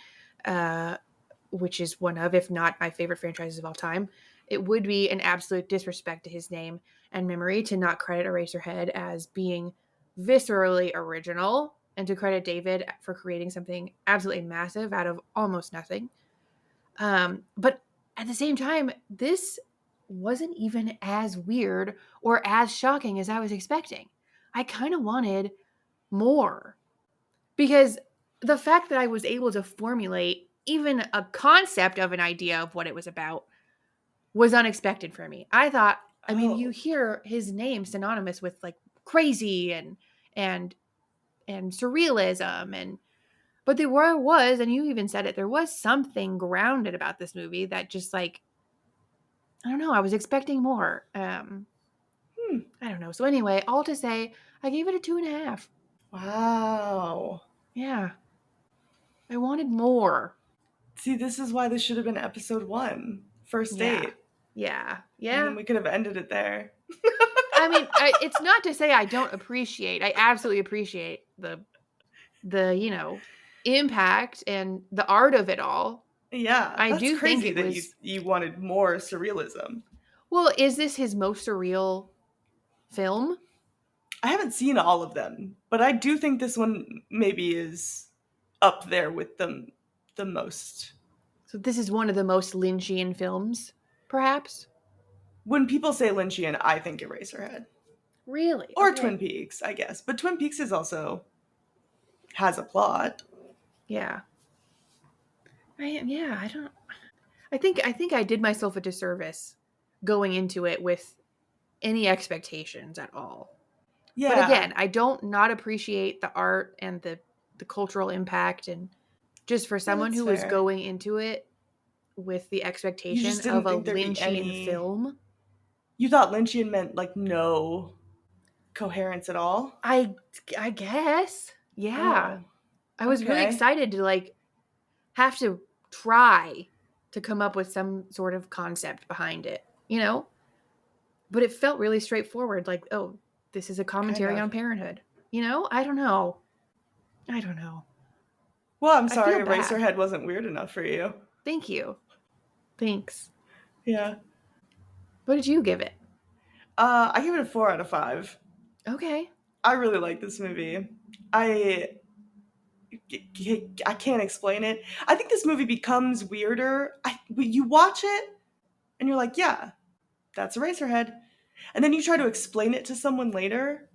which is one of, if not my favorite franchises of all time. It would be an absolute disrespect to his name and memory to not credit Eraserhead as being viscerally original and to credit David for creating something absolutely massive out of almost nothing. But at the same time, this wasn't even as weird or as shocking as I was expecting. I kind of wanted more, because the fact that I was able to formulate even a concept of an idea of what it was about was unexpected for me. I thought, I mean, you hear his name synonymous with like crazy and surrealism, but there was, and you even said it, there was something grounded about this movie that just like, I don't know, I was expecting more. I don't know. So anyway, all to say, I gave it a 2.5. Wow. Yeah. I wanted more. See, this is why this should have been episode 1. First date. Yeah. And then we could have ended it there. I mean, it's not to say I don't appreciate. I absolutely appreciate the impact and the art of it all. Yeah, I that's do crazy think it that was. you wanted more surrealism. Well, is this his most surreal film? I haven't seen all of them, but I do think this one maybe is up there with the most. So this is one of the most Lynchian films, perhaps? When people say Lynchian, I think Eraserhead. Really? Or Okay. Twin Peaks, I guess. But Twin Peaks is also has a plot. Yeah. I think I did myself a disservice going into it with any expectations at all. Yeah. But again, I don't not appreciate the art and the cultural impact, and just for someone that's who was fair. going into it with the expectation just didn't of a think there'd be Lynchian any- film. You thought Lynchian meant like no coherence at all? I guess. Yeah. Oh, I was really okay. excited to like have to try to come up with some sort of concept behind it, But it felt really straightforward, like, oh, this is a commentary on parenthood. I don't know. Well, I'm I sorry feel bad. Eraserhead wasn't weird enough for you. Thank you. Thanks. Yeah. What did you give it? I give it a 4 out of 5. Okay. I really like this movie. I can't explain it. I think this movie becomes weirder. You watch it and you're like, yeah, that's Eraserhead. And then you try to explain it to someone later,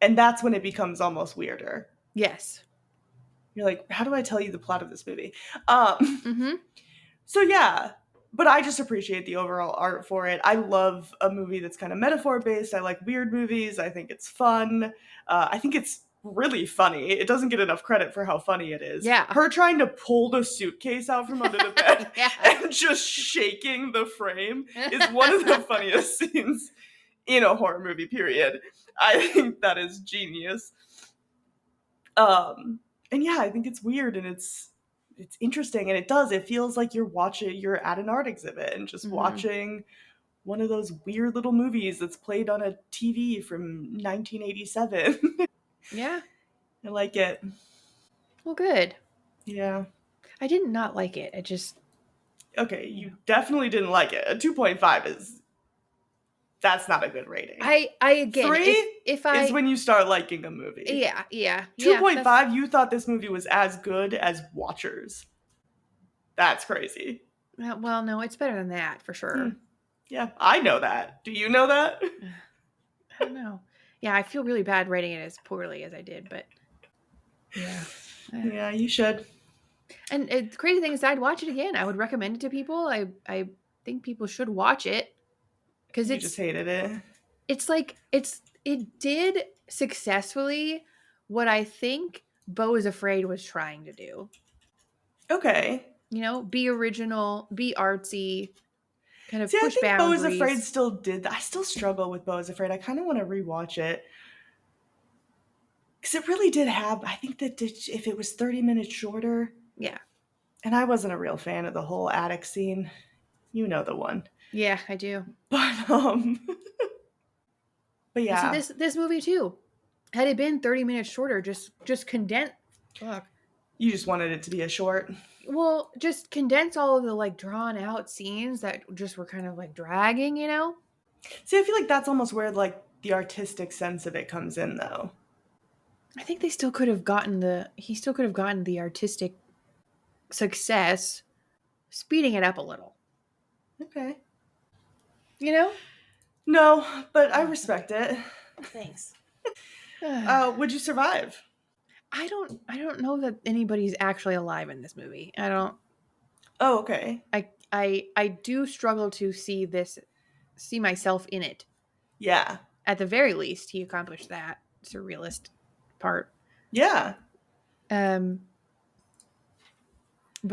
and that's when it becomes almost weirder. Yes. You're like, how do I tell you the plot of this movie? Mm-hmm. So yeah, but I just appreciate the overall art for it. I love a movie that's kind of metaphor based. I like weird movies. I think it's fun. I think it's really funny. It doesn't get enough credit for how funny it is. Yeah. Her trying to pull the suitcase out from under the bed Yeah. and just shaking the frame is one of the funniest scenes in a horror movie, period. I think that is genius. And yeah, I think it's weird and it's it's interesting, and it feels like you're at an art exhibit and just watching one of those weird little movies that's played on a TV from 1987. Yeah. I like it. Well, good. Yeah. I did not like it. I just Okay, you definitely didn't like it. A 2.5 that's not a good rating. I again, 3 if I is when you start liking a movie. yeah. 2.5, you thought this movie was as good as Watchers. That's crazy. Well, no, it's better than that for sure. Yeah, I know that. Do you know that? I don't know. Yeah, I feel really bad rating it as poorly as I did, but yeah. Yeah, you should. And the crazy thing is, I'd watch it again. I would recommend it to people. I think people should watch it because You just hated it. it's like it did successfully what I think Beau is Afraid was trying to do. Okay. You know, be original, be artsy, kind of See, I push think Beau is boundaries. Afraid still did that. I still struggle with Beau is Afraid. I kind of want to rewatch it. Because it really did have, I think that if it was 30 minutes shorter. Yeah. And I wasn't a real fan of the whole attic scene. You know the one. Yeah, I do. But, but yeah. See, this movie too, had it been 30 minutes shorter, just condense. Fuck. You just wanted it to be a short. Well, just condense all of the like drawn out scenes that just were kind of like dragging, you know? See, I feel like that's almost where like the artistic sense of it comes in, though. I think he still could have gotten the artistic success, speeding it up a little. Okay. You know? No, but I respect it. Thanks. Would you survive? I don't know that anybody's actually alive in this movie. I don't. Oh, okay. I do struggle to see myself in it. Yeah. At the very least, he accomplished that surrealist part. Yeah. But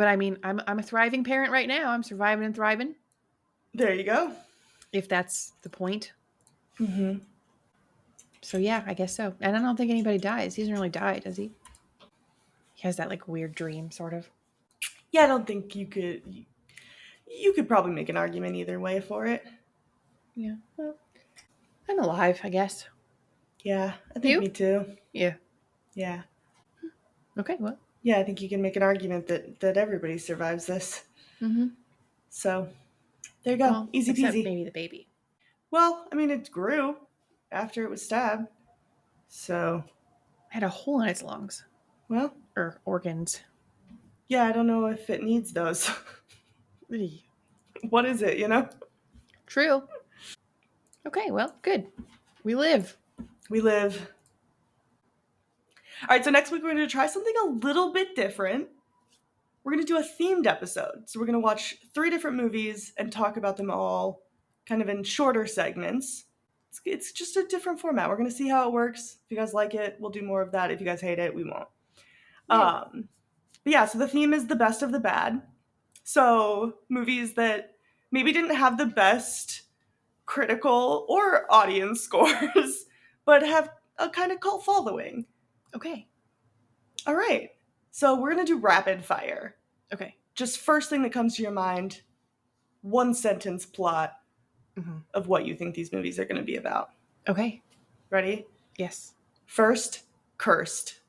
I mean, I'm a thriving parent right now. I'm surviving and thriving. There you go. If that's the point. Mm-hmm. So yeah, I guess so. And I don't think anybody dies. He doesn't really die, does he? He has that like weird dream, sort of. Yeah, I don't think you could. You could probably make an argument either way for it. Yeah. Well, I'm alive, I guess. Yeah, I think me too. Yeah. Yeah. Okay, well. Yeah, I think you can make an argument that everybody survives this. Mm-hmm. So, there you go. Well, easy except peasy. maybe the baby. Well, I mean, it grew after it was stabbed. So. It had a hole in its lungs. Well. Or organs. Yeah, I don't know if it needs those. What is it, you know? True. Okay, well, good. We live. We live. All right, so next week we're going to try something a little bit different. We're going to do a themed episode. So we're going to watch 3 different movies and talk about them all kind of in shorter segments. It's just a different format. We're going to see how it works. If you guys like it, we'll do more of that. If you guys hate it, we won't. Yeah. But yeah, so the theme is the best of the bad. So movies that maybe didn't have the best critical or audience scores, but have a kind of cult following. Okay. All right. So we're going to do rapid fire. Okay. Just first thing that comes to your mind, 1 sentence plot of what you think these movies are going to be about. Okay. Ready? Yes. First, Cursed.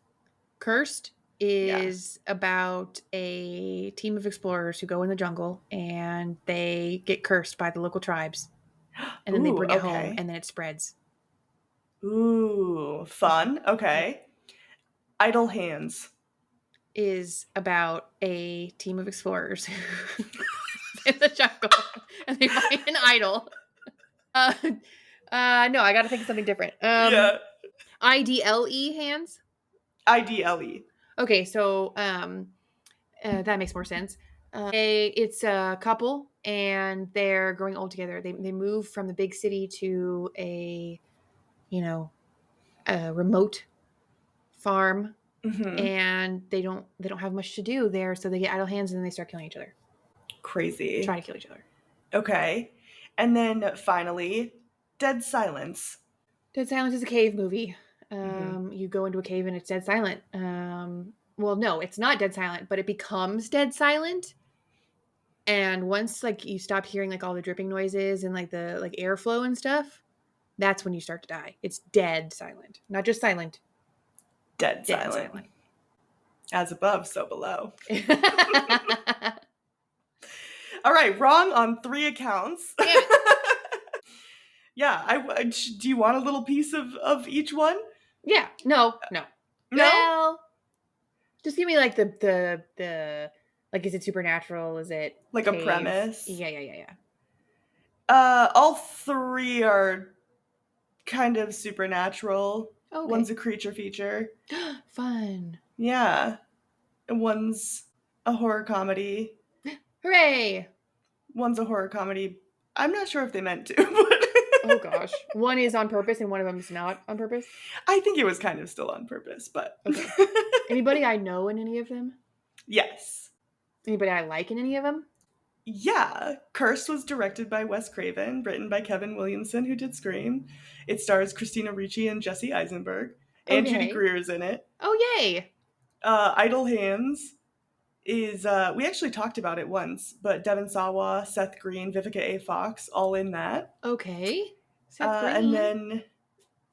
Cursed is about a team of explorers who go in the jungle and they get cursed by the local tribes. And then they bring it home and then it spreads. Ooh, fun. Okay. Idle Hands is about a team of explorers in the jungle and they find an idol. No, I gotta think of something different. IDLE hands? IDLE. Okay, so that makes more sense. It's a couple and they're growing old together. They move from the big city to a remote farm. Mm-hmm. And they don't have much to do there, so they get idle hands and then they start killing each other. Crazy. Try to kill each other. Okay. And then finally, Dead Silence. Dead Silence is a cave movie. You go into a cave and it's dead silent. Well, well, no, it's not dead silent, but it becomes dead silent. And once like you stop hearing like all the dripping noises and like the like airflow and stuff, that's when you start to die. It's dead silent, not just silent. Dead Dead silent. silent. As above, so below. All right, wrong on 3 accounts. Damn it. Yeah, do you want a little piece of each one? Yeah. No. No? Well, just give me like the like, is it supernatural? Is it Like a premise? Yeah. All 3 are kind of supernatural. Okay. One's a creature feature. Fun. Yeah. And one's a horror comedy. Hooray! One's a horror comedy. I'm not sure if they meant to, but Oh gosh. One is on purpose and one of them is not on purpose. I think it was kind of still on purpose, but Okay. Anybody I know in any of them? Yes. Anybody I like in any of them? Yeah. Cursed was directed by Wes Craven, written by Kevin Williamson, who did Scream. It stars Christina Ricci and Jesse Eisenberg. And Judy Okay. Greer's in it. Oh yay! Idle Hands is, we actually talked about it once, but Devon Sawa, Seth Green, Vivica A. Fox, all in that. Okay. Seth Green. And then,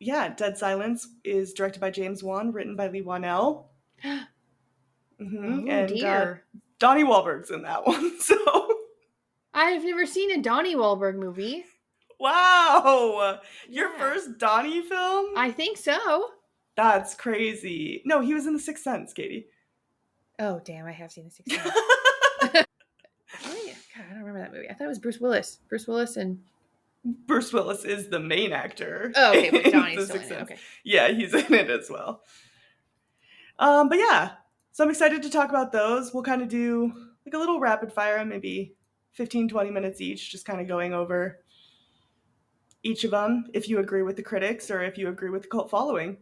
yeah, Dead Silence is directed by James Wan, written by Lee Wanell. Oh And dear. Donnie Wahlberg's in that one, so... I've never seen a Donnie Wahlberg movie. Wow! Your Yeah. first Donnie film? I think so. That's crazy. No, he was in The Sixth Sense, Katie. Oh damn! I have seen The Sixth Sense. God, I don't remember that movie. I thought it was Bruce Willis. Bruce Willis and Bruce Willis is the main actor. oh, okay, but in Donnie's The still in Sixth it. Sense. Okay. Yeah, he's in it as well. But yeah, so I'm excited to talk about those. We'll kind of do like a little rapid fire, maybe 15, 20 minutes each, just kind of going over each of them, if you agree with the critics or if you agree with the cult following.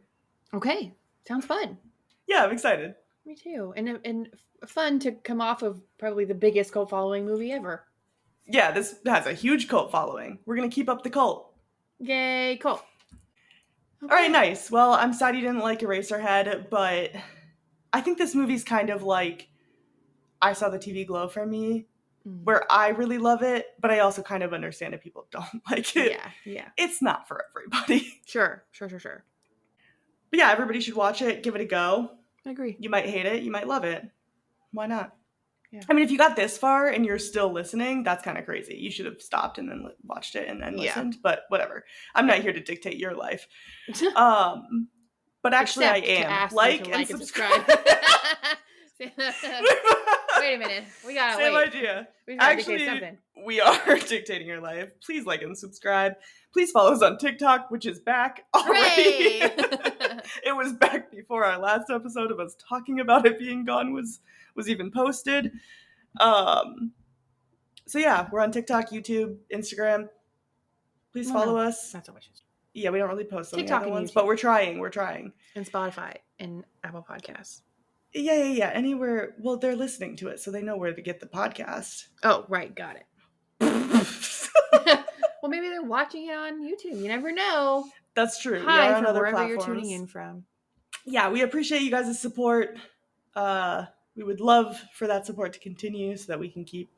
Okay, sounds fun. Yeah, I'm excited. Me too, and fun to come off of probably the biggest cult following movie ever. Yeah, this has a huge cult following. We're going to keep up the cult. Yay, cult. Okay. All right, nice. Well, I'm sad you didn't like Eraserhead, but I think this movie's kind of like I Saw the TV Glow for me, where I really love it, but I also kind of understand if people don't like it. Yeah. It's not for everybody. Sure. But yeah, everybody should watch it. Give it a go. I agree. You might hate it. You might love it. Why not? Yeah. I mean, if you got this far and you're still listening, that's kind of crazy. You should have stopped and then watched it and then listened. But whatever. I'm not here to dictate your life. But actually, Except I am. to ask Like you to and and subscribe. Wait a minute. We gotta Same wait. idea. We gotta dictate Actually, something. we are dictating your life. Please like and subscribe. Please follow us on TikTok, which is back already. Hooray! It was back before our last episode of us talking about it being gone was even posted. So yeah, we're on TikTok, YouTube, Instagram. Please follow us. Not so much. Yeah, we don't really post on the TikTok other and ones, YouTube. but we're trying. And Spotify and Apple Podcasts. Yeah. Anywhere. Well, they're listening to it, so they know where to get the podcast. Oh, right. Got it. Well, maybe they're watching it on YouTube. You never know. That's true. Hi, we are on from other wherever platforms. you're tuning in from. Yeah, we appreciate you guys' support. We would love for that support to continue so that we can keep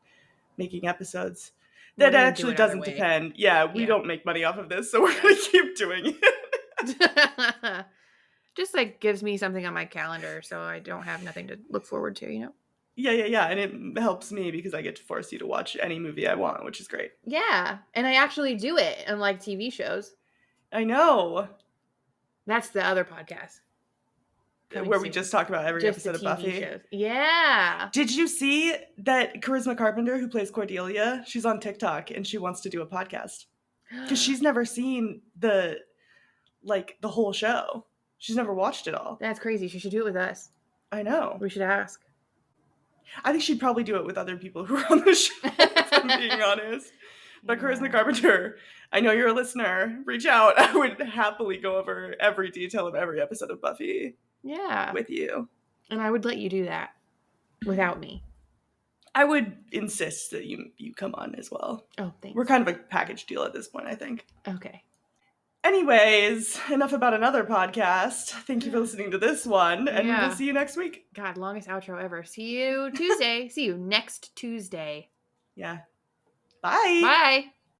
making episodes. We're That gonna do actually it doesn't our way. depend. Yeah, we Yeah. don't make money off of this, so we're going to keep doing it. Just like gives me something on my calendar so I don't have nothing to look forward to, you know? Yeah. And it helps me because I get to force you to watch any movie I want, which is great. Yeah. And I actually do it, unlike TV shows. I know. That's the other podcast. Where we just talk about every Just the episode of TV Buffy. shows. Yeah. Did you see that Charisma Carpenter, who plays Cordelia, she's on TikTok and she wants to do a podcast? Because she's never seen the whole show. She's never watched it all. That's crazy. She should do it with us. I know. We should ask. I think she'd probably do it with other people who are on the show, if I'm being honest. But Charisma Carpenter, I know you're a listener. Reach out. I would happily go over every detail of every episode of Buffy Yeah. with you. And I would let you do that without me. I would insist that you come on as well. Oh, thanks. We're kind of a package deal at this point, I think. Okay. Anyways, enough about another podcast. Thank you for listening to this one, and we will Yeah. see you next week. God, longest outro ever. See you Tuesday. See you next Tuesday. Yeah. Bye. Bye.